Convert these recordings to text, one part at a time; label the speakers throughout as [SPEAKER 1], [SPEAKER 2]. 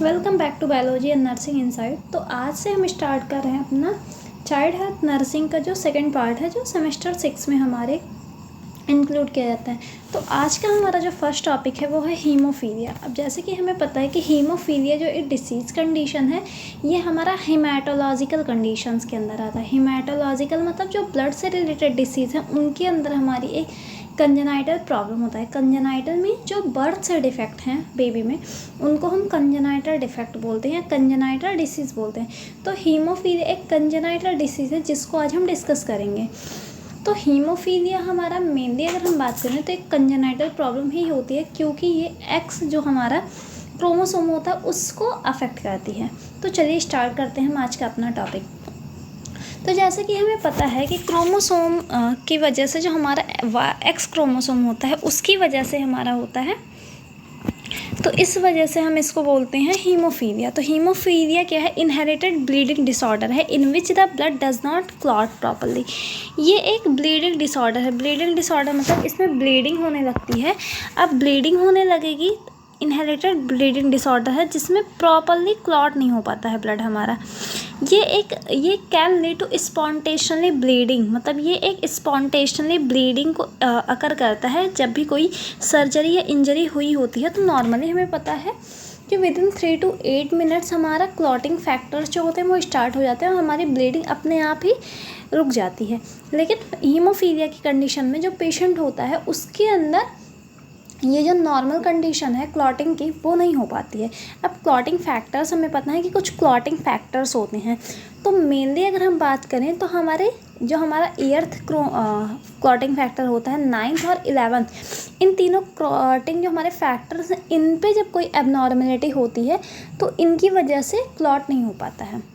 [SPEAKER 1] Welcome back to biology and nursing insight. तो आज से हम स्टार्ट कर रहे हैं अपना चाइल्ड हेल्थ नर्सिंग का जो सेकंड पार्ट है, जो सेमेस्टर 6 में हमारे इंक्लूड किया जाता है। तो आज का हमारा जो फर्स्ट टॉपिक है वो है हीमोफीलिया। अब जैसे कि हमें पता है कि हीमोफीलिया जो एक डिसीज़ कंडीशन है, ये हमारा हेमाटोलॉजिकल कंडीशंस के अंदर आता है। हेमाटोलॉजिकल मतलब जो ब्लड से रिलेटेड डिसीज़ हैं उनके अंदर हमारी एक कंजेनाइटल प्रॉब्लम होता है। कंजेनाइटल में जो बर्थ से डिफेक्ट हैं बेबी में, उनको हम कंजेनाइटल डिफेक्ट बोलते हैं या कंजेनाइटल डिसीज़ बोलते हैं। तो हीमोफीलिया एक कंजेनाइटल डिसीज़ है जिसको आज हम डिस्कस करेंगे। तो हीमोफीलिया हमारा मेनली अगर हम बात करें तो एक कंजेनाइटल प्रॉब्लम ही होती है, क्योंकि ये एक्स जो हमारा क्रोमोसोम होता है उसको अफेक्ट करती है। तो चलिए स्टार्ट करते हैं हम आज का अपना टॉपिक। तो जैसे कि हमें पता है कि क्रोमोसोम की वजह से जो हमारा एक्स क्रोमोसोम होता है उसकी वजह से हमारा होता है, तो इस वजह से हम इसको बोलते हैं हीमोफीलिया। तो हीमोफीलिया क्या है? इनहेरिटेड ब्लीडिंग डिसऑर्डर है in which the blood does not clot properly. ये एक ब्लीडिंग डिसऑर्डर है। ब्लीडिंग डिसऑर्डर मतलब इसमें ब्लीडिंग होने लगती है। अब ब्लीडिंग होने लगेगी, इनहेरिटेड ब्लीडिंग डिसऑर्डर है जिसमें प्रॉपर्ली क्लॉट नहीं हो पाता है ब्लड हमारा। ये कैन लीड टू स्पॉन्टेशनली ब्लीडिंग, मतलब ये एक स्पॉन्टेशनली ब्लीडिंग को अकर करता है जब भी कोई सर्जरी या इंजरी हुई होती है। तो नॉर्मली हमें पता है कि विदिन 3 to 8 मिनट्स हमारा क्लॉटिंग फैक्टर्स जो होते हैं वो स्टार्ट हो जाते हैं और हमारी ब्लीडिंग अपने आप ही रुक जाती है। लेकिन हीमोफीलिया की कंडीशन में जो पेशेंट होता है उसके अंदर ये जो नॉर्मल कंडीशन है क्लॉटिंग की वो नहीं हो पाती है। अब क्लॉटिंग फैक्टर्स हमें पता है कि कुछ क्लॉटिंग फैक्टर्स होते हैं। तो मेनली अगर हम बात करें तो हमारा 8th क्लॉटिंग फैक्टर होता है, 9th और 11th, इन तीनों क्लॉटिंग जो हमारे फैक्टर्स हैं इन पे जब कोई एबनॉर्मेलिटी होती है तो इनकी वजह से क्लॉट नहीं हो पाता है।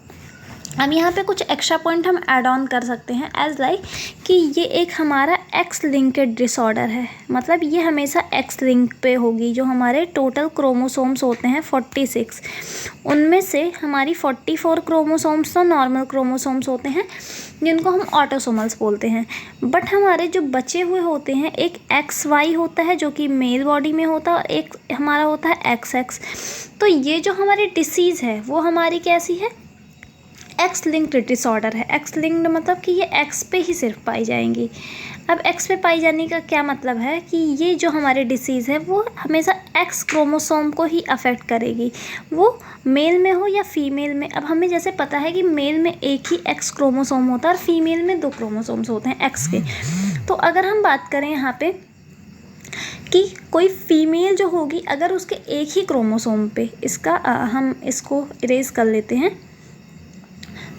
[SPEAKER 1] अब यहाँ पे कुछ एक्स्ट्रा पॉइंट हम ऐड ऑन कर सकते हैं एज लाइक कि ये एक हमारा एक्स लिंक्ड डिसऑर्डर है, मतलब ये हमेशा एक्स लिंक पे होगी। जो हमारे टोटल क्रोमोसोम्स होते हैं 46, उनमें से हमारी 44 क्रोमोसोम्स तो नॉर्मल क्रोमोसोम्स होते हैं जिनको हम ऑटोसोमल्स बोलते हैं। बट हमारे जो बचे हुए होते हैं, एक XY होता है जो कि मेल बॉडी में होता है और एक हमारा होता है XX। तो ये जो हमारी डिसीज़ है वो हमारी कैसी है? एक्स लिंक्ड डिसऑर्डर है। एक्स लिंक्ड मतलब कि ये एक्स पे ही सिर्फ पाई जाएंगी। अब एक्स पे पाई जाने का क्या मतलब है कि ये जो हमारी डिसीज़ है वो हमेशा एक्स क्रोमोसोम को ही अफेक्ट करेगी, वो मेल में हो या फीमेल में। अब हमें जैसे पता है कि मेल में एक ही एक्स क्रोमोसोम होता है और फीमेल में 2 क्रोमोसोम्स होते हैं एक्स के। तो अगर हम बात करें यहाँ पे कि कोई फीमेल जो होगी, अगर उसके एक ही क्रोमोसोम पे हम इसको इरेज कर लेते हैं।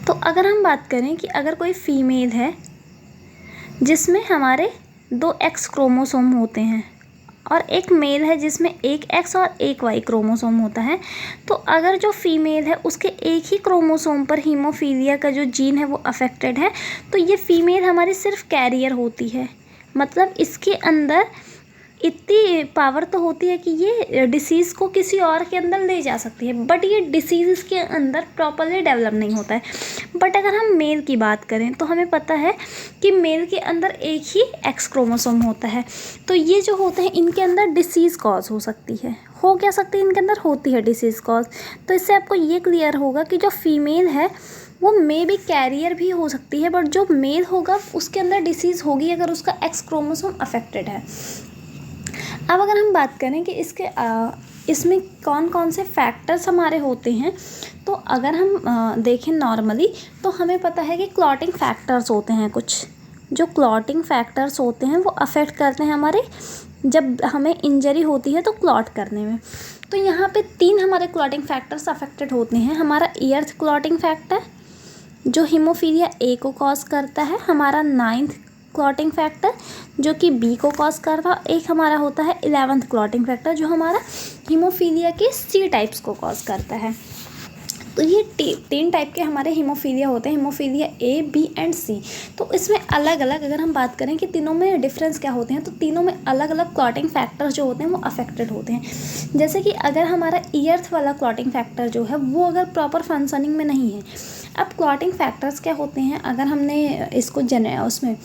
[SPEAKER 1] तो अगर हम बात करें कि अगर कोई फीमेल है जिसमें हमारे 2 एक्स क्रोमोसोम होते हैं और एक मेल है जिसमें एक एक्स और एक वाई क्रोमोसोम होता है, तो अगर जो फीमेल है उसके एक ही क्रोमोसोम पर हीमोफीलिया का जो जीन है वो अफेक्टेड है, तो ये फीमेल हमारी सिर्फ कैरियर होती है। मतलब इसके अंदर इतनी पावर तो होती है कि ये डिसीज़ को किसी और के अंदर ले जा सकती है, बट ये डिसीज़ इसके अंदर प्रॉपरली डेवलप नहीं होता है। बट अगर हम मेल की बात करें तो हमें पता है कि मेल के अंदर एक ही एक्स क्रोमोसोम होता है। तो ये जो होते हैं इनके अंदर डिसीज़ कॉज हो सकती है, हो क्या सकती है, इनके अंदर होती है डिसीज़ कॉज। तो इससे आपको ये क्लियर होगा कि जो फीमेल है वो मे भी कैरियर भी हो सकती है, बट जो मेल होगा उसके अंदर डिसीज़ होगी अगर उसका एक्स क्रोमोसोम अफेक्टेड है। अब अगर हम बात करें कि इसमें कौन कौन से फैक्टर्स हमारे होते हैं, तो अगर हम देखें नॉर्मली तो हमें पता है कि क्लॉटिंग फैक्टर्स होते हैं कुछ। जो क्लॉटिंग फैक्टर्स होते हैं वो अफेक्ट करते हैं हमारे, जब हमें इंजरी होती है तो क्लॉट करने में। तो यहाँ पे 3 हमारे क्लॉटिंग फैक्टर्स अफेक्टेड होते हैं। हमारा 8th क्लॉटिंग फैक्टर जो हीमोफीलिया ए को कॉज करता है, हमारा 9th क्लॉटिंग फैक्टर जो कि बी को कॉज करता है, एक हमारा होता है 11th क्लॉटिंग फैक्टर जो हमारा हीमोफीलिया के C टाइप्स को कॉज करता है। तो ये 3 टाइप के हमारे हीमोफीलिया होते हैं, haemophilia A, B and C। तो इसमें अलग अलग अगर हम बात करें कि तीनों में डिफरेंस क्या होते हैं, तो तीनों में अलग अलग क्लॉटिंग फैक्टर्स जो होते हैं वो अफेक्टेड होते हैं। जैसे कि अगर हमारा 8th वाला क्लॉटिंग फैक्टर जो है वो अगर प्रॉपर फंक्शनिंग में नहीं है। अब क्लॉटिंग फैक्टर्स क्या होते हैं, अगर हमने इसको उसमें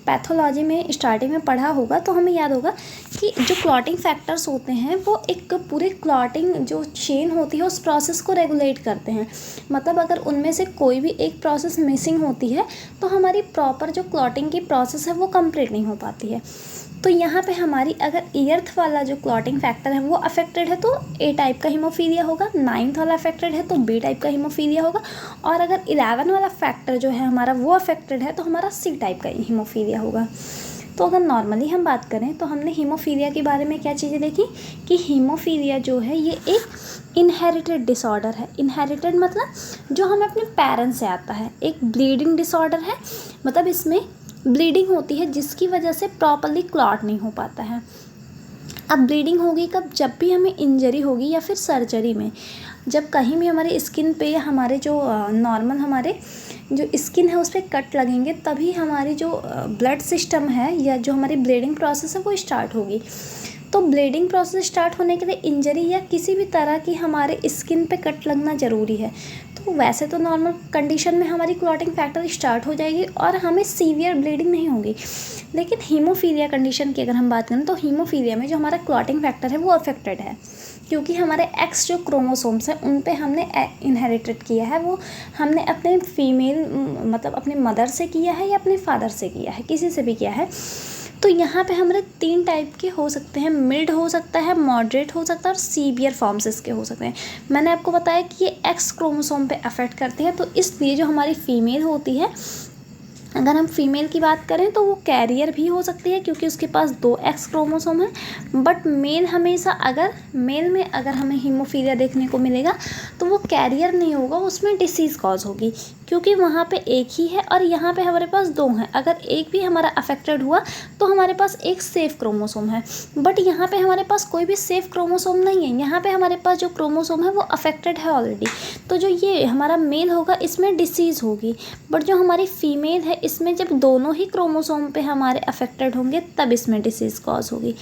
[SPEAKER 1] पैथोलॉजी में स्टार्टिंग में पढ़ा होगा तो हमें याद होगा कि जो क्लॉटिंग फैक्टर्स होते हैं वो एक पूरे क्लॉटिंग जो चेन होती है उस प्रोसेस को रेगुलेट करते हैं। मतलब अगर उनमें से कोई भी एक प्रोसेस मिसिंग होती है तो हमारी प्रॉपर जो क्लॉटिंग की प्रोसेस है वो कंप्लीट नहीं हो पाती है। तो यहाँ पे हमारी अगर एर्थ वाला जो क्लॉटिंग फैक्टर है वो अफेक्टेड है तो ए टाइप का हीमोफीलिया होगा, 9th वाला अफेक्टेड है तो बी टाइप का हीमोफीलिया होगा, और अगर 11 वाला फैक्टर जो है हमारा वो अफेक्टेड है तो हमारा सी टाइप का हीमोफीलिया होगा। तो अगर नॉर्मली हम बात करें तो हमने हीमोफीलिया के बारे में क्या चीज़ें देखी कि हीमोफीलिया जो है ये एक इनहेरिटेड डिसऑर्डर है। इनहेरिटेड मतलब जो हमें अपने पेरेंट्स से आता है। एक ब्लीडिंग डिसऑर्डर है, मतलब इसमें ब्लीडिंग होती है जिसकी वजह से प्रॉपर्ली क्लॉट नहीं हो पाता है। अब ब्लीडिंग होगी कब, जब भी हमें इंजरी होगी या फिर सर्जरी में, जब कहीं भी हमारे स्किन पे या हमारे जो नॉर्मल हमारे जो स्किन है उस पर कट लगेंगे तभी हमारी जो ब्लड सिस्टम है या जो हमारी ब्लीडिंग प्रोसेस है वो स्टार्ट होगी। तो ब्लीडिंग प्रोसेस स्टार्ट होने के लिए इंजरी या किसी भी तरह की हमारे स्किन पे कट लगना ज़रूरी है। तो वैसे तो नॉर्मल कंडीशन में हमारी क्लॉटिंग फैक्टर स्टार्ट हो जाएगी और हमें सीवियर ब्लीडिंग नहीं होगी। लेकिन हीमोफीलिया कंडीशन की अगर हम बात करें तो हीमोफीलिया में जो हमारा क्लॉटिंग फैक्टर है वो अफेक्टेड है, क्योंकि हमारे एक्स जो क्रोमोसोम्स हैं उन पे हमने इनहेरिटेड किया है, वो हमने अपने फीमेल मतलब अपने मदर से किया है या अपने फादर से किया है, किसी से भी किया है। तो यहाँ पे हमारे 3 टाइप के हो सकते हैं, मिल्ड हो सकता है, मॉडरेट हो सकता है और सीवियर फॉर्म्स इसके हो सकते हैं। मैंने आपको बताया कि ये एक्स क्रोमोसोम पे अफेक्ट करती है, तो इसलिए जो हमारी फीमेल होती है, अगर हम फीमेल की बात करें तो वो कैरियर भी हो सकती है क्योंकि उसके पास 2 एक्स क्रोमोसोम है। बट मेल हमेशा अगर मेल में अगर हमें हीमोफीलिया देखने को मिलेगा तो वो कैरियर नहीं होगा, उसमें डिसीज़ कॉज होगी, क्योंकि वहाँ पे एक ही है और यहाँ पे हमारे पास 2 हैं। अगर एक भी हमारा अफेक्टेड हुआ तो हमारे पास एक सेफ क्रोमोसोम है, बट यहाँ पे हमारे पास कोई भी सेफ क्रोमोसोम नहीं है। यहाँ पे हमारे पास जो क्रोमोसोम है वो अफेक्टेड है ऑलरेडी। तो जो ये हमारा मेल होगा इसमें डिसीज़ होगी, बट जो हमारी फीमेल है इसमें जब दोनों ही क्रोमोसोम पे हमारे अफेक्टेड होंगे तब इसमें डिसीज़ कॉज होगी।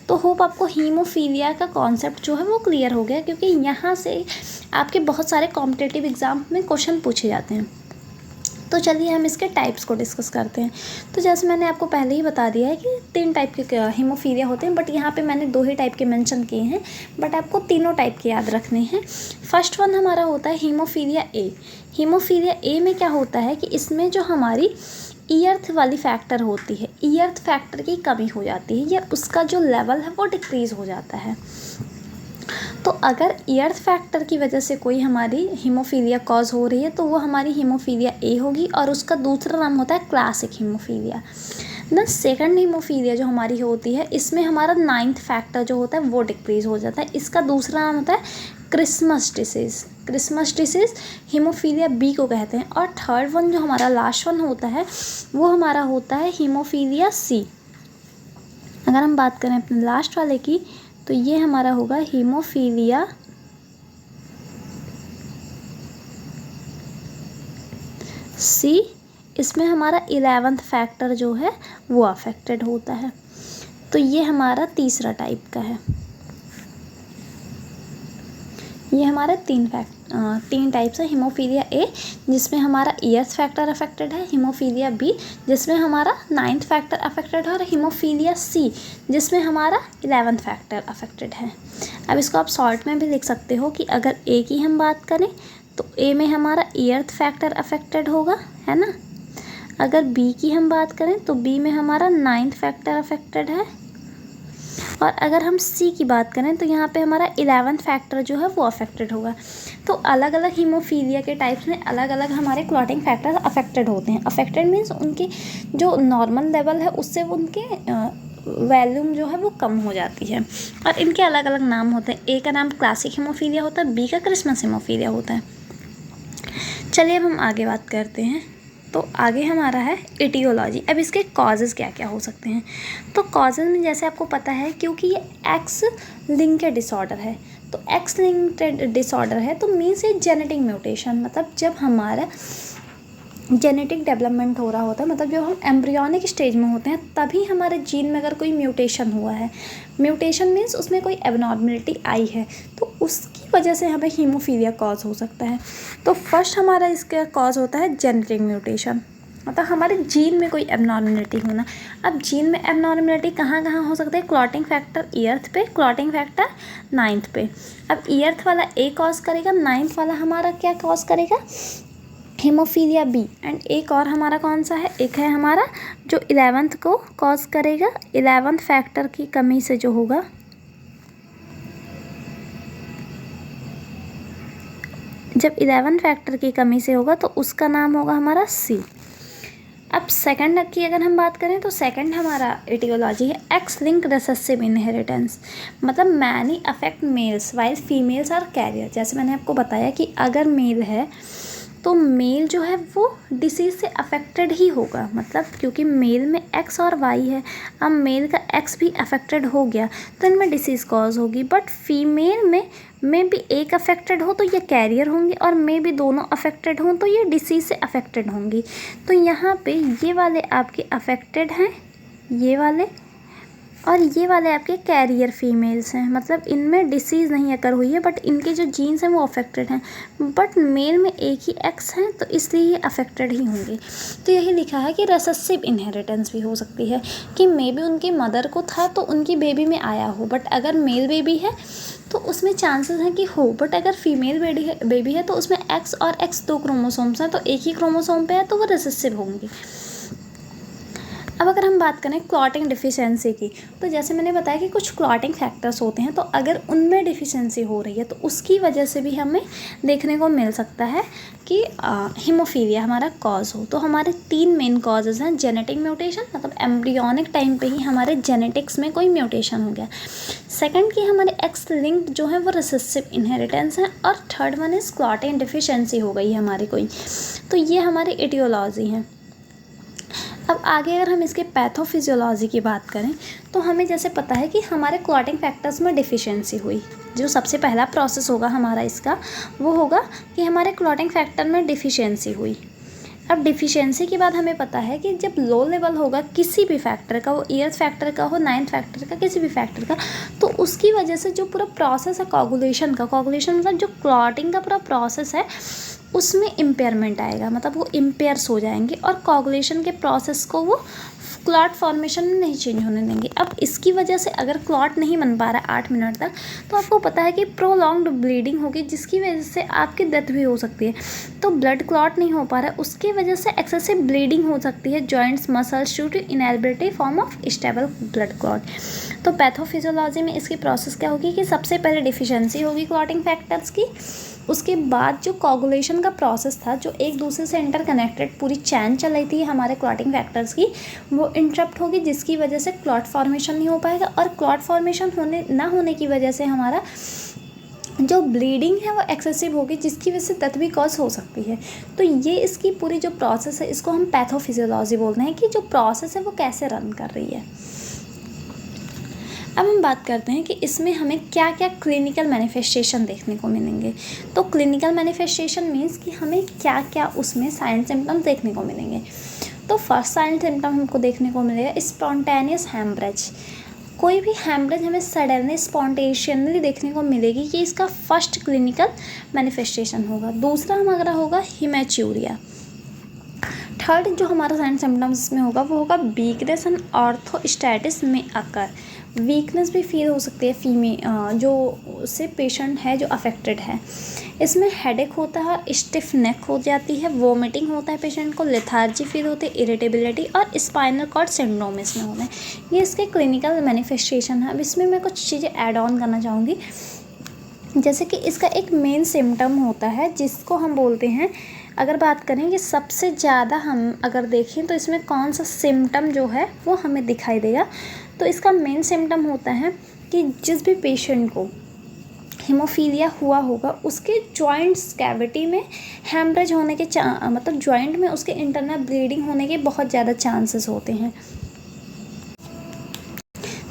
[SPEAKER 1] तो होप आपको हीमोफीलिया का कॉन्सेप्ट जो है वो क्लियर हो गया, क्योंकि यहाँ से आपके बहुत सारे कॉम्पिटिटिव एग्ज़ाम में क्वेश्चन पूछे जाते हैं। तो चलिए हम इसके टाइप्स को डिस्कस करते हैं। तो जैसे मैंने आपको पहले ही बता दिया है कि 3 टाइप के हीमोफीलिया होते हैं, बट यहाँ पे मैंने 2 ही टाइप के मेंशन किए हैं, बट आपको तीनों टाइप के याद रखने हैं। फर्स्ट वन हमारा होता है हीमोफीलिया ए। हीमोफीलिया ए में क्या होता है कि इसमें जो हमारी ईयर्थ वाली फैक्टर होती है, ईयर्थ फैक्टर की कमी हो जाती है या उसका जो लेवल है वो डिक्रीज़ हो जाता है। तो अगर ईयर्थ फैक्टर की वजह से कोई हमारी हीमोफीलिया कॉज हो रही है तो वो हमारी हीमोफीलिया ए होगी, और उसका दूसरा नाम होता है classic haemophilia. The second haemophilia जो हमारी होती है इसमें हमारा 9th फैक्टर जो होता है वो डिक्रीज़ हो जाता है, इसका दूसरा नाम होता है Christmas disease. Christmas disease haemophilia B को कहते हैं। और थर्ड वन जो हमारा लास्ट वन होता है वो हमारा होता है हीमोफीलिया सी। अगर हम बात करें अपने लास्ट वाले की तो ये हमारा होगा हीमोफीलिया सी। इसमें हमारा 11th फैक्टर जो है वो अफेक्टेड होता है। तो ये हमारा तीसरा टाइप का है। ये हमारे 3 टाइप्स है। हीमोफीलिया ए जिसमें हमारा ईयर्थ फैक्टर अफेक्टेड है, हीमोफीलिया बी जिसमें हमारा 9th फैक्टर अफेक्टेड है, और हीमोफीलिया सी जिसमें हमारा 11th फैक्टर अफेक्टेड है। अब इसको आप शॉर्ट में भी लिख सकते हो कि अगर ए की हम बात करें तो ए में हमारा ईयर्थ फैक्टर अफेक्टेड होगा, है ना। अगर बी की हम बात करें तो बी में हमारा 9th फैक्टर अफेक्टेड है, और अगर हम सी की बात करें तो यहाँ पे हमारा 11th फैक्टर जो है वो अफेक्टेड होगा। तो अलग अलग हीमोफीलिया के टाइप्स में अलग अलग हमारे क्लॉटिंग फैक्टर अफेक्टेड होते हैं। अफेक्टेड मीन्स उनकी जो नॉर्मल लेवल है उससे उनके वैल्यूम जो है वो कम हो जाती है, और इनके अलग अलग नाम होते हैं। ए का नाम क्लासिक हीमोफीलिया होता है, बी का क्रिसमस हीमोफीलिया होता है। चलिए अब हम आगे बात करते हैं। तो आगे हमारा है एटियोलॉजी। अब इसके कॉजेज़ क्या क्या हो सकते हैं। तो कॉजेज़ में जैसे आपको पता है क्योंकि ये एक्स लिंक्ड डिसऑर्डर है, तो एक्स लिंक्ड डिसऑर्डर है तो मीन्स ये जेनेटिक म्यूटेशन, मतलब जब हमारा जेनेटिक डेवलपमेंट हो रहा होता है, मतलब जब हम एम्ब्रियोनिक स्टेज में होते हैं तभी हमारे जीन में अगर कोई म्यूटेशन हुआ है, म्यूटेशन मीन्स उसमें कोई एबनॉर्मलिटी आई है, तो उसकी वजह से हमें हीमोफीलिया कॉज हो सकता है। तो फर्स्ट हमारा इसका कॉज होता है जेनेटिक म्यूटेशन। मतलब हमारे जीन में कोई एबनॉर्मलिटी होना। अब जीन में एबनॉर्मलिटी कहाँ कहाँ हो सकता है? क्लॉटिंग फैक्टर ईयर्थ पे, क्लॉटिंग फैक्टर 9th पे। अब ईयर्थ वाला ए कॉज करेगा, 9th वाला हमारा क्या कॉज करेगा? Haemophilia B. एंड एक और हमारा कौन सा है? एक है हमारा जो 11th को कॉज करेगा, 11th फैक्टर की कमी से जो होगा, जब 11 फैक्टर की कमी से होगा तो उसका नाम होगा हमारा सी। अब सेकंड की अगर हम बात करें तो सेकंड हमारा एटियोलॉजी है एक्स लिंक रिसेसिव इनहेरिटेंस। मतलब many affect males while females are carrier. जैसे मैंने आपको बताया कि अगर मेल है तो मेल जो है वो डिसीज़ से अफेक्टेड ही होगा। मतलब क्योंकि मेल में एक्स और वाई है, अब मेल का एक्स भी अफेक्टेड हो गया तो इनमें डिसीज़ कॉज होगी। बट फीमेल में भी एक अफेक्टेड हो तो ये कैरियर होंगी, और में भी दोनों अफेक्टेड हों तो ये डिसीज़ से अफेक्टेड होंगी। तो यहाँ पे ये वाले आपके अफेक्टेड हैं, ये वाले, और ये वाले आपके कैरियर फीमेल्स हैं। मतलब इनमें डिसीज़ नहीं अकर हुई है बट इनके जो जीन्स हैं वो अफेक्टेड हैं। बट मेल में एक ही एक्स हैं तो इसलिए ये अफेक्टेड ही होंगे। तो यही लिखा है कि रेसेसिव इनहेरिटेंस भी हो सकती है कि मे बी उनकी मदर को था तो उनकी बेबी में आया हो, बट अगर मेल बेबी है तो उसमें चांसेस हैं कि हो, बट अगर फीमेल बेबी है तो उसमें एक्स और एक्स 2 क्रोमोसोम्स हैं तो एक ही क्रोमोसोम पे है तो वो रेसेसिव होंगी। अब अगर हम बात करें क्लॉटिंग डिफिशियंसी की, तो जैसे मैंने बताया कि कुछ क्लॉटिंग फैक्टर्स होते हैं, तो अगर उनमें डिफिशियंसी हो रही है तो उसकी वजह से भी हमें देखने को मिल सकता है कि हीमोफीलिया हमारा कॉज हो। तो हमारे 3 मेन कॉजेज़ हैं। जेनेटिक म्यूटेशन, मतलब एम्ब्रियोनिक टाइम पे ही हमारे जेनेटिक्स में कोई म्यूटेशन हो गया। सेकंड की हमारे एक्स लिंक्ड जो है वो रिसेसिव इनहेरिटेंस है, और third one is clotting deficiency हो गई है हमारी कोई। तो ये हमारी एटियोलॉजी है। अब आगे अगर हम इसके पैथोफिजियोलॉजी की बात करें तो हमें जैसे पता है कि हमारे क्लॉटिंग फैक्टर्स में डिफिशियंसी हुई। जो सबसे पहला प्रोसेस होगा हमारा इसका वो होगा कि हमारे क्लॉटिंग फैक्टर में डिफिशियंसी हुई। अब डिफिशियंसी के बाद हमें पता है कि जब लो लेवल होगा किसी भी फैक्टर का, वो ईयर्थ फैक्टर का हो, 9th फैक्टर का, किसी भी फैक्टर का, तो उसकी वजह से जो पूरा प्रोसेस है कोगुलेशन का, कोगुलेशन मतलब जो क्लॉटिंग का पूरा प्रोसेस है उसमें इम्पेयरमेंट आएगा। मतलब वो इम्पेयर्स हो जाएंगे और कोगुलेशन के प्रोसेस को वो क्लॉट फॉर्मेशन में नहीं चेंज होने देंगे। अब इसकी वजह से अगर क्लॉट नहीं बन पा रहा है 8 मिनट तक तो आपको पता है कि प्रोलॉन्ग्ड ब्लीडिंग होगी, जिसकी वजह से आपकी डेथ भी हो सकती है। तो ब्लड क्लॉट नहीं हो पा रहा है, उसकी वजह से एक्सेसिव ब्लीडिंग हो सकती है joints, muscles due to inability form of stable blood clot. तो पैथोफिजियोलॉजी में इसकी प्रोसेस क्या होगी कि सबसे पहले डिफिशियंसी होगी क्लॉटिंग फैक्टर्स की, उसके बाद जो कोगुलेशन का प्रोसेस था, जो एक दूसरे से इंटरकनेक्टेड पूरी चैन चल रही थी हमारे क्लॉटिंग फैक्टर्स की, वो इंटरप्ट होगी, जिसकी वजह से क्लॉट फॉर्मेशन नहीं हो पाएगा, और क्लॉट फॉर्मेशन होने की वजह से हमारा जो ब्लीडिंग है वो एक्सेसिव होगी, जिसकी वजह से डेथ भी कॉज हो सकती है। तो ये इसकी पूरी जो प्रोसेस है इसको हम पैथोफिजियोलॉजी बोलते हैं कि जो प्रोसेस है वो कैसे रन कर रही है। अब हम बात करते हैं कि इसमें हमें क्या क्या क्लिनिकल मैनिफेस्टेशन देखने को मिलेंगे। तो क्लिनिकल मैनिफेस्टेशन मीन्स कि हमें क्या क्या उसमें साइन सिम्टम्स देखने को मिलेंगे। तो फर्स्ट साइन सिम्टम हमको देखने को मिलेगा स्पॉन्टेनियस हैमरेज। कोई भी हैमरेज हमें सडनली स्पॉन्टेनियसली देखने को मिलेगी कि इसका फर्स्ट क्लिनिकल मैनिफेस्टेशन होगा। दूसरा हमारा होगा हिमैच्यूरिया। थर्ड जो हमारा साइन सिम्टम्स इसमें होगा वो होगा वीकनेस एंड ऑर्थोस्टैटिस में अकर। वीकनेस भी फील हो सकती है जो से पेशेंट है जो अफेक्टेड है। इसमें हेडेक होता है, स्टिफ नेक हो जाती है, वोमिटिंग होता है पेशेंट को, लेथार्जी फील होती है, इरिटेबिलिटी और स्पाइनल कॉर्ड सिंड्रोम इसमें होते हैं। ये इसके क्लिनिकल मैनिफेस्टेशन है। अब इसमें मैं कुछ चीज़ें ऐड ऑन करना चाहूँगी। जैसे कि इसका एक मेन सिम्टम होता है जिसको हम बोलते हैं, अगर बात करें कि सबसे ज़्यादा हम अगर देखें तो इसमें कौन सा सिम्टम जो है वो हमें दिखाई देगा, तो इसका मेन सिम्टम होता है कि जिस भी पेशेंट को हीमोफीलिया हुआ होगा उसके जॉइंट्स कैविटी में हैमरेज होने के मतलब जॉइंट में उसके इंटरनल ब्लीडिंग होने के बहुत ज़्यादा चांसेस होते हैं।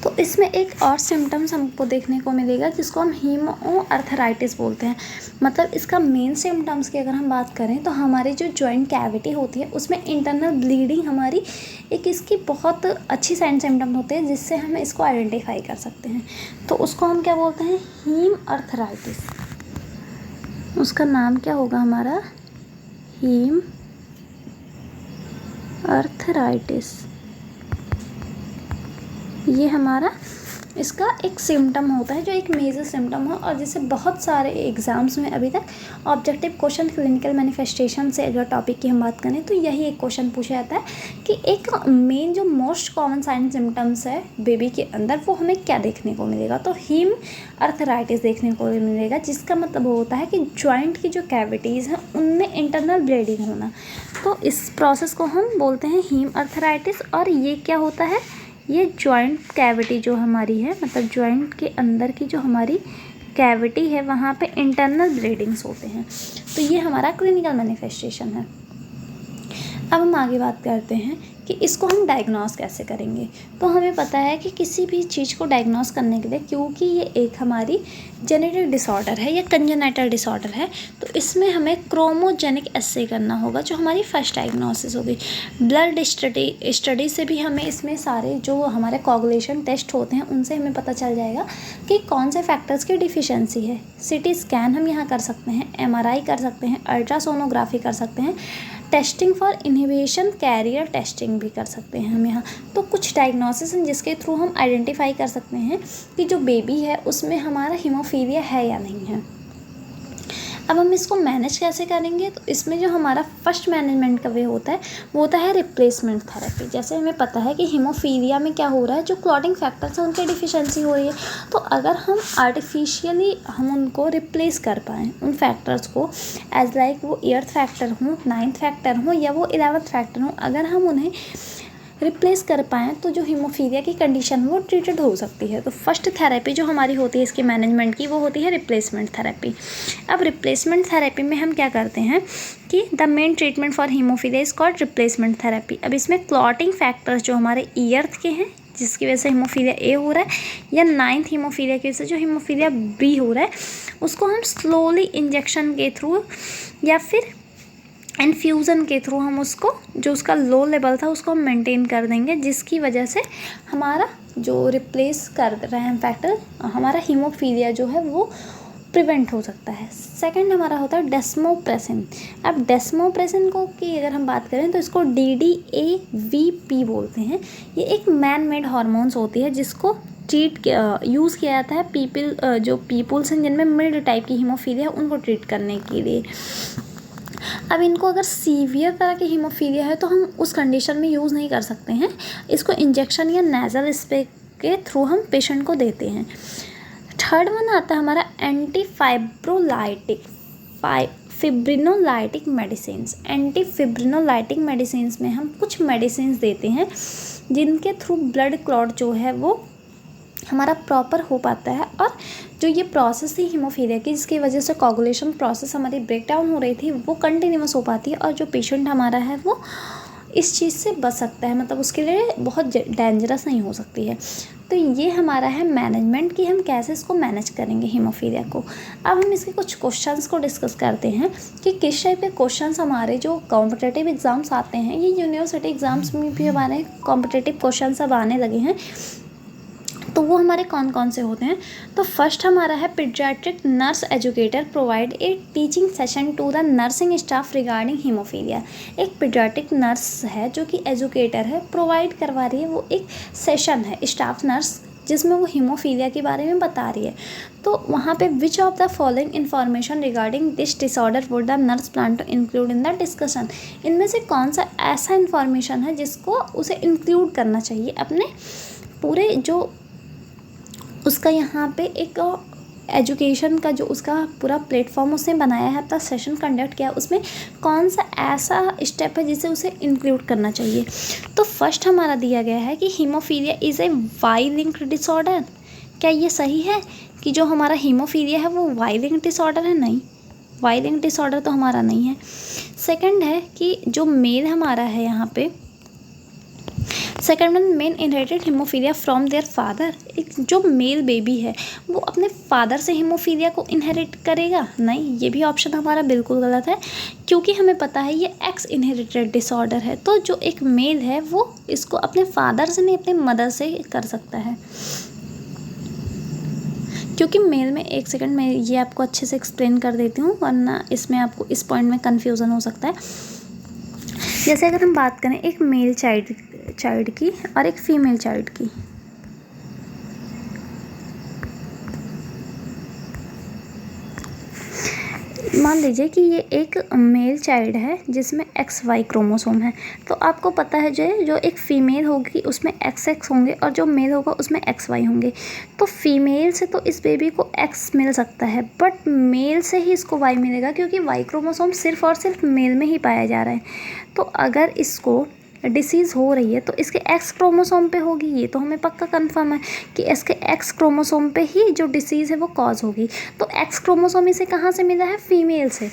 [SPEAKER 1] तो इसमें एक और सिम्टम्स हमको देखने को मिलेगा जिसको हम हीमोआर्थराइटिस बोलते हैं। मतलब इसका मेन सिम्टम्स की अगर हम बात करें तो हमारी जो जॉइंट कैविटी होती है उसमें इंटरनल ब्लीडिंग हमारी एक इसकी बहुत अच्छी साइन सिम्टम्स होते हैं जिससे हम इसको आइडेंटिफाई कर सकते हैं। तो उसको हम क्या बोलते हैं, हीमआर्थराइटिस। उसका नाम क्या होगा हमारा, आर्थराइटिस, ये हमारा इसका एक सिम्टम होता है जो एक मेजर सिम्टम हो, और जैसे बहुत सारे एग्जाम्स में अभी तक ऑब्जेक्टिव क्वेश्चन क्लिनिकल मैनिफेस्टेशन से अगर टॉपिक की हम बात करें तो यही एक क्वेश्चन पूछा जाता है कि एक मेन जो मोस्ट कॉमन साइन सिम्टम्स है बेबी के अंदर वो हमें क्या देखने को मिलेगा। तो हीम आर्थराइटिस देखने को मिलेगा, जिसका मतलब होता है कि जॉइंट की जो कैविटीज़ हैं उनमें इंटरनल ब्लीडिंग होना। तो इस प्रोसेस को हम बोलते हैं हीम आर्थराइटिस। और ये क्या होता है, ये जॉइंट कैविटी जो हमारी है, मतलब जॉइंट के अंदर की जो हमारी कैविटी है वहाँ पे इंटरनल ब्लीडिंग्स होते हैं। तो ये हमारा क्लिनिकल मैनिफेस्टेशन है। अब हम आगे बात करते हैं कि इसको हम डायग्नोस कैसे करेंगे। तो हमें पता है कि किसी भी चीज़ को डायग्नोस करने के लिए, क्योंकि ये एक हमारी जेनेटिक डिसऑर्डर है या कंजेनाइटल डिसऑर्डर है, तो इसमें हमें क्रोमोजेनिक एस्से करना होगा जो हमारी फर्स्ट डायग्नोसिस होगी। ब्लड स्टडी से भी हमें इसमें सारे जो हमारे कोगुलेशन टेस्ट होते हैं उनसे हमें पता चल जाएगा कि कौन से फैक्टर्स की डिफिशेंसी है। सिटी स्कैन हम यहाँ कर सकते हैं, MRI कर सकते हैं, अल्ट्रासोनोग्राफी कर सकते हैं, testing for inhibition carrier testing भी कर सकते हैं हम यहाँ। तो कुछ डायग्नोसिस हैं जिसके थ्रू हम आइडेंटिफाई कर सकते हैं कि जो बेबी है उसमें हमारा हीमोफीलिया है या नहीं है। अब हम इसको मैनेज कैसे करेंगे, तो इसमें जो हमारा फर्स्ट मैनेजमेंट का वे होता है वो होता है रिप्लेसमेंट थेरेपी। जैसे हमें पता है कि हीमोफीलिया में क्या हो रहा है, जो क्लॉटिंग फैक्टर्स हैं उनकी डिफिशिएंसी हो रही है। तो अगर हम आर्टिफिशियली हम उनको रिप्लेस कर पाएँ उन फैक्टर्स को, एज लाइक वो 8th फैक्टर हों, 9th फैक्टर हों या वो 11th फैक्टर हों, अगर हम उन्हें रिप्लेस कर पाएँ तो जो हीमोफीलिया की कंडीशन वो ट्रीटेड हो सकती है। तो फर्स्ट थेरेपी जो हमारी होती है इसकी मैनेजमेंट की वो होती है रिप्लेसमेंट थेरेपी। अब रिप्लेसमेंट थेरेपी में हम क्या करते हैं कि the main treatment for haemophilia is called replacement therapy. अब इसमें क्लॉटिंग फैक्टर्स जो हमारे 8th के हैं जिसकी वजह से हीमोफीलिया ए हो रहा है, या 9th हीमोफीलिया की वजह से जो हीमोफीलिया बी हो रहा है, उसको हम स्लोली इंजेक्शन के थ्रू या फिर इन्फ्यूज़न के थ्रू हम उसको जो उसका लो लेवल था उसको हम मेंटेन कर देंगे, जिसकी वजह से हमारा जो रिप्लेस कर रहे हैं फैक्टर, हमारा हीमोफीलिया जो है वो प्रिवेंट हो सकता है। सेकंड हमारा होता है डेस्मोप्रेसिन। अब डेस्मोप्रेसिन को की अगर हम बात करें तो इसको DDAVP बोलते हैं। ये एक मैन मेड हार्मोन्स होती है जिसको यूज़ किया जाता है जो पीपल्स हैं जिनमें मिल्ड टाइप की हीमोफीलिया है उनको ट्रीट करने के लिए। अब इनको अगर सीवियर तरह की हीमोफीलिया है तो हम उस कंडीशन में यूज़ नहीं कर सकते हैं, इसको इंजेक्शन या नेज़ल स्प्रे के थ्रू हम पेशेंट को देते हैं। थर्ड वन आता है हमारा एंटीफाइब्रोलाइटिक फिब्रिनोलाइटिक मेडिसिन्स। एंटीफिब्रिनोलाइटिक मेडिसिन्स में हम कुछ मेडिसिन्स देते हैं जिनके थ्रू ब्लड क्लॉट जो है वो हमारा प्रॉपर हो पाता है, और जो ये प्रोसेस थी हीमोफीलिया की जिसकी वजह से कोगुलेशन प्रोसेस हमारी ब्रेक डाउन हो रही थी वो कंटिन्यूस हो पाती है, और जो पेशेंट हमारा है वो इस चीज़ से बच सकता है, मतलब उसके लिए बहुत डेंजरस नहीं हो सकती है। तो ये हमारा है मैनेजमेंट कि हम कैसे इसको मैनेज करेंगे हीमोफीलिया को। अब हम इसके कुछ क्वेश्चंस को डिस्कस करते हैं कि किस टाइप के क्वेश्चंस हमारे जो कॉम्पिटिटिव एग्ज़ाम्स आते हैं, ये यूनिवर्सिटी एग्ज़ाम्स में भी हमारे कॉम्पिटिटिव क्वेश्चंस अब आने लगे हैं, तो वो हमारे कौन कौन से होते हैं। तो फर्स्ट हमारा है paediatric nurse educator provide a teaching session to the nursing staff regarding haemophilia. एक पीडियाट्रिक नर्स है जो कि एजुकेटर है, प्रोवाइड करवा रही है, वो एक सेशन है स्टाफ नर्स जिसमें वो हीमोफीलिया के बारे में बता रही है। तो वहाँ पे which of the following information regarding this disorder would the nurse plan to include in the discussion. इनमें से कौन सा ऐसा इन्फॉर्मेशन है जिसको उसे इंक्लूड करना चाहिए अपने पूरे जो उसका यहाँ पे एक एजुकेशन का जो उसका पूरा प्लेटफॉर्म उसने बनाया है, अपना सेशन कंडक्ट किया, उसमें कौन सा ऐसा स्टेप है जिसे उसे इंक्लूड करना चाहिए। तो फर्स्ट हमारा दिया गया है कि haemophilia is a Y linked disorder. क्या ये सही है कि जो हमारा हीमोफीलिया है वो वाई लिंक्ड डिसऑर्डर है? नहीं, वाई लिंक्ड डिसऑर्डर तो हमारा नहीं है। सेकंड है कि जो मेल हमारा है यहाँ पे, second one main inherited haemophilia from their father. एक जो मेल बेबी है वो अपने फादर से हीमोफीलिया को इनहेरिट करेगा? नहीं, ये भी ऑप्शन हमारा बिल्कुल गलत है, क्योंकि हमें पता है ये एक्स इनहेरिटेड डिसऑर्डर है। तो जो एक मेल है वो इसको अपने फादर से नहीं अपने मदर से कर सकता है, क्योंकि मेल में, एक सेकंड मैं ये आपको अच्छे से एक्सप्लेन कर देती हूँ वरना इसमें आपको इस पॉइंट में कन्फ्यूज़न हो सकता है। जैसे अगर हम बात करें एक मेल चाइल्ड की और एक फीमेल चाइल्ड की, मान लीजिए कि ये एक मेल चाइल्ड है जिसमें XY क्रोमोसोम है, तो आपको पता है जो एक फ़ीमेल होगी उसमें XX होंगे और जो मेल होगा उसमें XY होंगे। तो फीमेल से तो इस बेबी को X मिल सकता है, बट मेल से ही इसको Y मिलेगा क्योंकि Y क्रोमोसोम सिर्फ और सिर्फ मेल में ही पाया जा रहा है। तो अगर इसको डिसीज़ हो रही है तो इसके एक्स क्रोमोसोम पे होगी, ये तो हमें पक्का कंफर्म है कि इसके एक्स क्रोमोसोम पे ही जो डिसीज़ है वो कॉज होगी। तो एक्स क्रोमोसोम इसे कहाँ से मिला है? फीमेल से।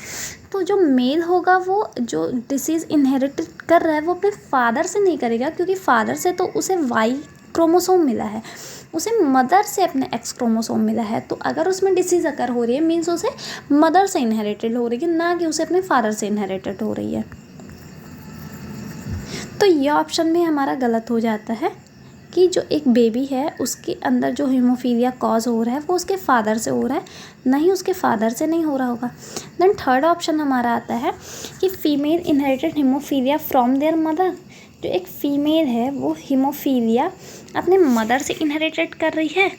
[SPEAKER 1] तो जो मेल होगा वो जो डिसीज़ इनहेरिट कर रहा है वो अपने फादर से नहीं करेगा, क्योंकि फादर से तो उसे वाई क्रोमोसोम मिला है, उसे मदर से अपने एक्स क्रोमोसोम मिला है। तो अगर उसमें डिसीज़ अगर हो रही है मीन्स उसे मदर से इनहेरिटेड हो रही है, ना कि उसे अपने फादर से इनहेरिटेड हो रही है। तो ये ऑप्शन भी हमारा गलत हो जाता है कि जो एक बेबी है उसके अंदर जो हीमोफीलिया कॉज हो रहा है वो उसके फादर से हो रहा है, नहीं उसके फादर से नहीं हो रहा होगा। देन थर्ड ऑप्शन हमारा आता है कि female inherited haemophilia from there mother. जो एक फ़ीमेल है वो हीमोफीलिया अपने मदर से इनहेरिटेड कर रही है।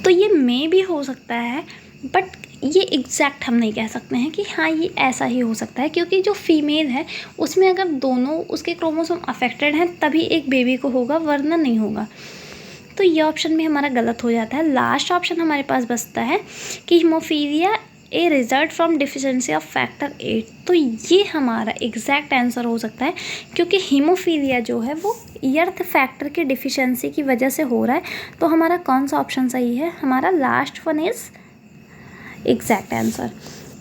[SPEAKER 1] तो ये मे भी हो सकता है, बट ये एग्जैक्ट हम नहीं कह सकते हैं कि हाँ ये ऐसा ही हो सकता है, क्योंकि जो फीमेल है उसमें अगर दोनों उसके क्रोमोसोम अफेक्टेड हैं तभी एक बेबी को होगा, वरना नहीं होगा। तो ये ऑप्शन भी हमारा गलत हो जाता है। लास्ट ऑप्शन हमारे पास बचता है कि haemophilia a result from deficiency of factor 8। तो ये हमारा एग्जैक्ट आंसर हो सकता है, क्योंकि हीमोफीलिया जो है वो अर्थ फैक्टर की डिफिशेंसी की वजह से हो रहा है। तो हमारा कौन सा ऑप्शन सही है? हमारा last one is exact answer.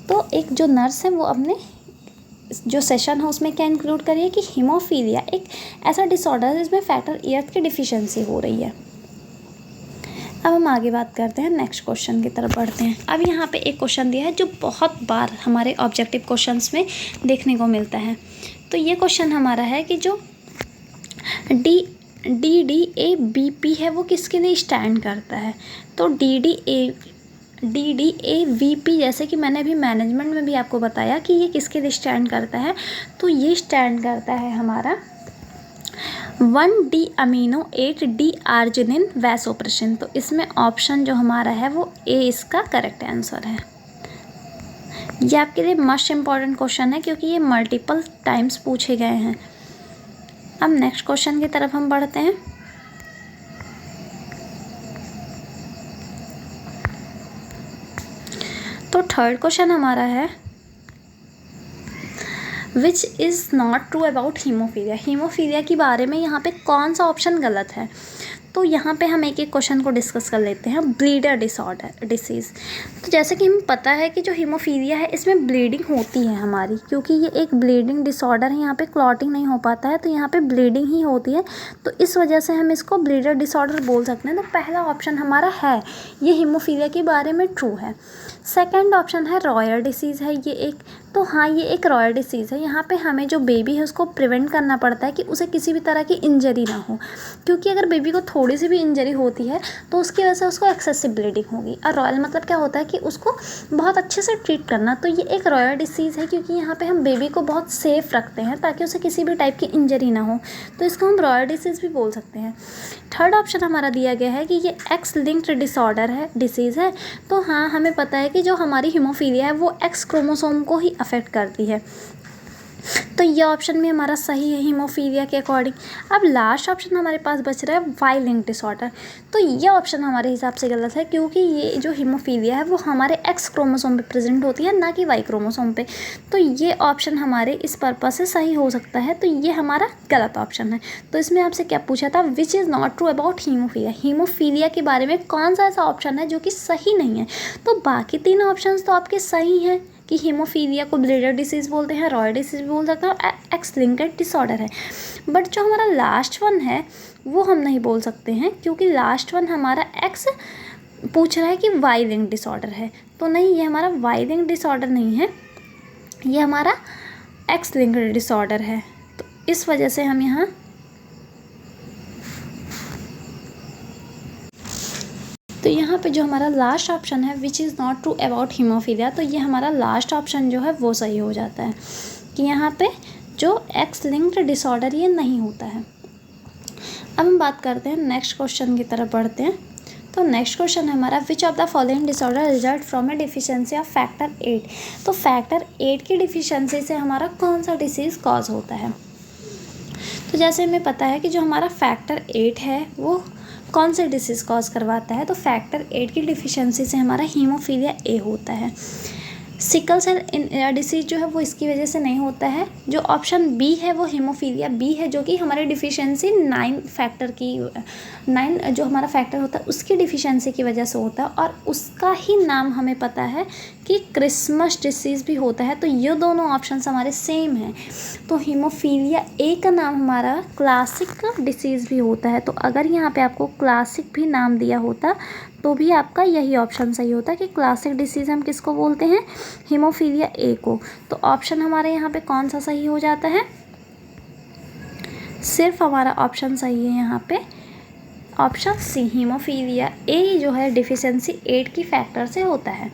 [SPEAKER 1] तो एक जो नर्स है वो अपने जो सेशन है उसमें क्या इंक्लूड करिए कि हीमोफीलिया एक ऐसा डिसऑर्डर है जिसमें फैक्टर अर्थ की डिफिशिएंसी हो रही है। अब हम आगे बात करते हैं, नेक्स्ट क्वेश्चन की तरफ बढ़ते हैं। अब यहाँ पे एक क्वेश्चन दिया है जो बहुत बार हमारे ऑब्जेक्टिव क्वेश्चंस में देखने को मिलता है। तो ये क्वेश्चन हमारा है कि जो DDABP है वो किसके लिए स्टैंड करता है? तो DDAVP जैसे कि मैंने अभी मैनेजमेंट में भी आपको बताया कि ये किसके लिए स्टैंड करता है, तो ये स्टैंड करता है हमारा 1D amino 8D arginine vasopressin. तो इसमें ऑप्शन जो हमारा है वो ए इसका करेक्ट आंसर है। ये आपके लिए मोस्ट इम्पॉर्टेंट क्वेश्चन है क्योंकि ये मल्टीपल टाइम्स पूछे गए हैं। अब नेक्स्ट क्वेश्चन की तरफ हम बढ़ते हैं। तो थर्ड क्वेश्चन हमारा है which is not true about haemophilia. Haemophilia के बारे में यहाँ पे कौन सा ऑप्शन गलत है? तो यहाँ पे हम एक एक क्वेश्चन को डिस्कस कर लेते हैं। Bleeder disease. तो जैसे कि हमें पता है कि जो हीमोफीलिया है इसमें ब्लीडिंग होती है हमारी, क्योंकि ये एक ब्लीडिंग डिसऑर्डर है। यहाँ पे क्लॉटिंग नहीं हो पाता है, तो यहाँ पे ब्लीडिंग ही होती है, तो इस वजह से हम इसको ब्लीडर डिसऑर्डर बोल सकते हैं। तो पहला ऑप्शन हमारा है ये हीमोफीलिया के बारे में ट्रू है। सेकेंड ऑप्शन है रॉयल डिसीज़ है ये एक, तो हाँ ये एक रॉयल डिसीज़ है। यहाँ पे हमें जो बेबी है उसको प्रिवेंट करना पड़ता है कि उसे किसी भी तरह की इंजरी ना हो, क्योंकि अगर बेबी को थोड़ी सी भी इंजरी होती है तो उसकी वजह से उसको एक्सेसिव ब्लीडिंग होगी। और रॉयल मतलब क्या होता है कि उसको बहुत अच्छे से ट्रीट करना। तो ये एक रॉयल डिसीज़ है क्योंकि यहाँ पे हम बेबी को बहुत सेफ रखते हैं ताकि उसे किसी भी टाइप की इंजरी ना हो, तो इसको हम रॉयल डिसीज़ भी बोल सकते हैं। थर्ड ऑप्शन हमारा दिया गया है कि ये एक्स लिंक्ड डिसऑर्डर है, डिसीज़ है। तो हाँ हमें पता है कि जो हमारी हीमोफीलिया है वो एक्स क्रोमोसोम को ही अफेक्ट करती है, तो ये ऑप्शन भी हमारा सही है हीमोफीलिया के अकॉर्डिंग। अब लास्ट ऑप्शन हमारे पास बच रहा है वाई लिंक डिसऑर्डर। तो ये ऑप्शन हमारे हिसाब से गलत है, क्योंकि ये जो हीमोफीलिया है वो हमारे एक्स क्रोमोसोम पे प्रेजेंट होती है, ना कि वाई क्रोमोसोम पे। तो ये ऑप्शन हमारे इस पर्पज से सही हो सकता है, तो ये हमारा गलत ऑप्शन है। तो इसमें आपसे क्या पूछा था, which is not true about haemophilia. Haemophilia के बारे में कौन सा ऐसा ऑप्शन है जो कि सही नहीं है? तो बाकी तीन ऑप्शन तो आपके सही हैं कि हीमोफीलिया को ब्लीडर डिसीज़ बोलते हैं, रॉयल डिसीज़ भी बोल सकते हैं और एक्स लिंक्ड डिसऑर्डर है। बट जो हमारा लास्ट वन है वो हम नहीं बोल सकते हैं, क्योंकि लास्ट वन हमारा एक्स पूछ रहा है कि वाई लिंक डिसऑर्डर है। तो नहीं, ये हमारा वाई लिंक डिसऑर्डर नहीं है, ये हमारा एक्स लिंक्ड डिसऑर्डर है। तो इस वजह से हम यहाँ तो यहाँ पे जो हमारा लास्ट ऑप्शन है which is not true about haemophilia, तो ये हमारा लास्ट ऑप्शन जो है वो सही हो जाता है कि यहाँ पे जो एक्स लिंक्ड डिसऑर्डर ये नहीं होता है। अब हम बात करते हैं नेक्स्ट क्वेश्चन की तरफ बढ़ते हैं। तो नेक्स्ट क्वेश्चन है हमारा, विच of the following disorder result from A deficiency of factor 8। तो फैक्टर 8 की डिफिशियंसी से हमारा कौन सा डिसीज़ कॉज होता है। तो जैसे हमें पता है कि जो हमारा फैक्टर 8 है वो कौन से डिसीज़ कॉज करवाता है। तो फैक्टर 8 की डिफिशियंसी से हमारा हीमोफीलिया ए होता है। सिकल सेल डिसीज़ जो है वो इसकी वजह से नहीं होता है। जो ऑप्शन बी है वो हीमोफीलिया बी है, जो कि हमारी डिफिशियंसी 9 फैक्टर की 9 जो हमारा फैक्टर होता है उसकी डिफिशियंसी की वजह से होता है, और उसका ही नाम हमें पता है कि क्रिसमस डिसीज़ भी होता है। तो ये दोनों ऑप्शंस हमारे सेम हैं। तो हीमोफीलिया ए का नाम हमारा क्लासिक डिसीज़ भी होता है। तो अगर यहाँ पे आपको क्लासिक भी नाम दिया होता तो भी आपका यही ऑप्शन सही होता कि क्लासिक डिसीज़ हम किसको बोलते हैं, हीमोफीलिया ए को। तो ऑप्शन हमारे यहाँ पे कौन सा सही हो जाता है, सिर्फ हमारा ऑप्शन सही है यहाँ पे ऑप्शन सी, हीमोफीलिया ए जो है डिफिशियंसी 8 की फैक्टर से होता है।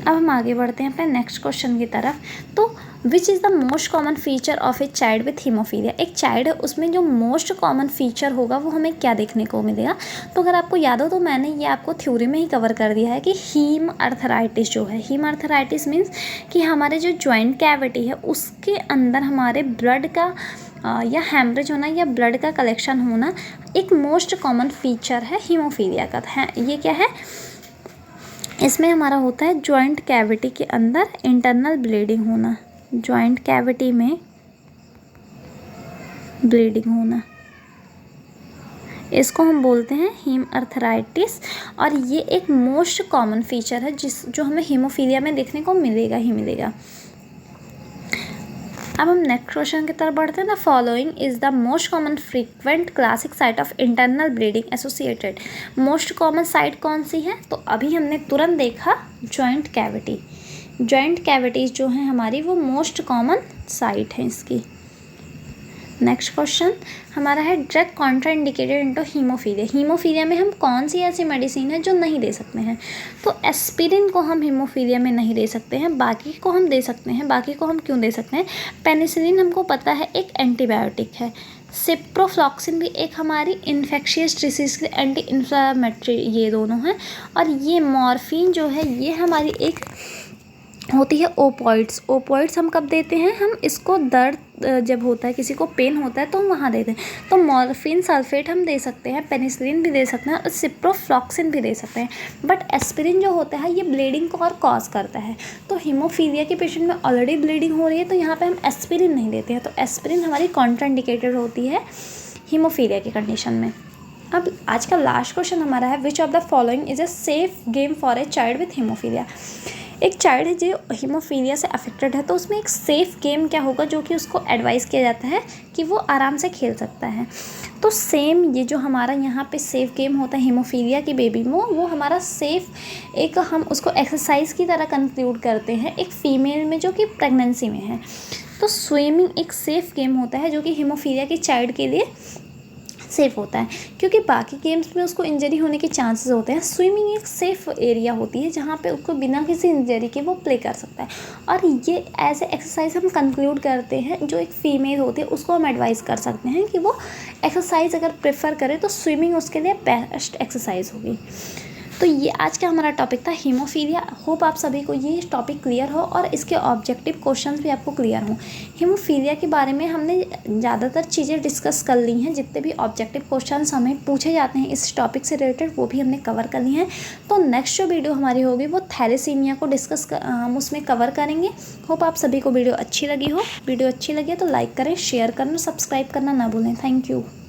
[SPEAKER 1] अब हम आगे बढ़ते हैं अपने नेक्स्ट क्वेश्चन की तरफ। तो which is the most common feature of a child with haemophilia. एक चाइल्ड है उसमें जो मोस्ट कॉमन फीचर होगा वो हमें क्या देखने को मिलेगा। तो अगर आपको याद हो तो मैंने ये आपको थ्योरी में ही कवर कर दिया है कि हीम अर्थराइटिस जो है, हीम अर्थराइटिस मीन्स कि हमारे जो जॉइंट कैविटी है उसके अंदर हमारे ब्लड का या हैमरेज होना या ब्लड का कलेक्शन होना एक मोस्ट कॉमन फीचर है हीमोफीलिया का। है ये क्या है, इसमें हमारा होता है जॉइंट कैविटी के अंदर इंटरनल ब्लीडिंग होना, जॉइंट कैविटी में ब्लीडिंग होना, इसको हम बोलते हैं हीम अर्थराइटिस। और ये एक मोस्ट कॉमन फीचर है जो हमें हीमोफीलिया में देखने को मिलेगा ही मिलेगा। अब हम नेक्स्ट क्वेश्चन की तरफ बढ़ते हैं। The following is the most common frequent classic site of internal bleeding associated. Most common site कौन सी है, तो अभी हमने तुरंत देखा जॉइंट कैविटी। जॉइंट कैविटीज़ जो हैं हमारी वो मोस्ट कॉमन साइट है इसकी। नेक्स्ट क्वेश्चन हमारा है, drug contraindicated into haemophilia. Haemophilia में हम कौन सी ऐसी मेडिसिन है जो नहीं दे सकते हैं। तो एस्पिरिन को हम हीमोफीलिया में नहीं दे सकते हैं, बाकी को हम दे सकते हैं। बाकी को हम क्यों दे सकते हैं, पेनिसिलिन हमको पता है एक एंटीबायोटिक है, सिप्रोफ्लॉक्सिन भी एक हमारी इन्फेक्शियस डिसीज़ के एंटी इन्फ्लामेटरी, ये दोनों हैं। और ये मॉर्फिन जो है ये हमारी एक होती है ओपॉइड्स। ओपॉइड्स हम कब देते हैं, हम इसको दर्द जब होता है, किसी को पेन होता है तो हम वहाँ देते हैं। तो मॉर्फिन सल्फेट हम दे सकते हैं, पेनिसिलिन भी दे सकते हैं और सिप्रोफ्लॉक्सिन भी दे सकते हैं। बट एस्पिरिन जो होता है ये ब्लीडिंग को और कॉज करता है। तो हीमोफीलिया के पेशेंट में ऑलरेडी ब्लीडिंग हो रही है तो यहाँ पे हम एस्पिरिन नहीं देते हैं। तो एस्पिरिन हमारी कॉन्ट्राइंडिकेटेड होती है हीमोफीलिया की कंडीशन में। अब आज का लास्ट क्वेश्चन हमारा है, विच of the following is a safe game for a child with haemophilia. एक चाइल्ड है जो हीमोफीलिया से अफेक्टेड है तो उसमें एक सेफ़ गेम क्या होगा जो कि उसको एडवाइस किया जाता है कि वो आराम से खेल सकता है। तो सेम ये जो हमारा यहाँ पे सेफ़ गेम होता है हीमोफीलिया की बेबी में, वो हमारा सेफ़ एक हम उसको एक्सरसाइज की तरह कंक्लूड करते हैं एक फ़ीमेल में जो कि प्रेगनेंसी में है। तो स्विमिंग एक सेफ़ गेम होता है जो कि हीमोफीलिया की चाइल्ड के लिए सेफ़ होता है, क्योंकि बाकी गेम्स में उसको इंजरी होने के चांसेस होते हैं। स्विमिंग एक सेफ़ एरिया होती है जहाँ पे उसको बिना किसी इंजरी के वो प्ले कर सकता है। और ये ऐसे एक्सरसाइज हम कंक्लूड करते हैं, जो एक फ़ीमेल होती है उसको हम एडवाइस कर सकते हैं कि वो एक्सरसाइज अगर प्रेफर करे तो स्विमिंग उसके लिए बेस्ट एक्सरसाइज होगी। तो ये आज का हमारा टॉपिक था हीमोफीलिया। होप आप सभी को ये टॉपिक क्लियर हो और इसके ऑब्जेक्टिव क्वेश्चंस भी आपको क्लियर हों। हीमोफीलिया के बारे में हमने ज़्यादातर चीज़ें डिस्कस कर ली हैं, जितने भी ऑब्जेक्टिव क्वेश्चंस हमें पूछे जाते हैं इस टॉपिक से रिलेटेड वो भी हमने कवर कर ली हैं। तो नेक्स्ट जो वीडियो हमारी होगी वो थैलेसीमिया को हम उसमें कवर करेंगे। होप आप सभी को वीडियो अच्छी लगी हो। वीडियो अच्छी लगी तो लाइक करें, शेयर करना, सब्सक्राइब करना ना भूलें। Thank you.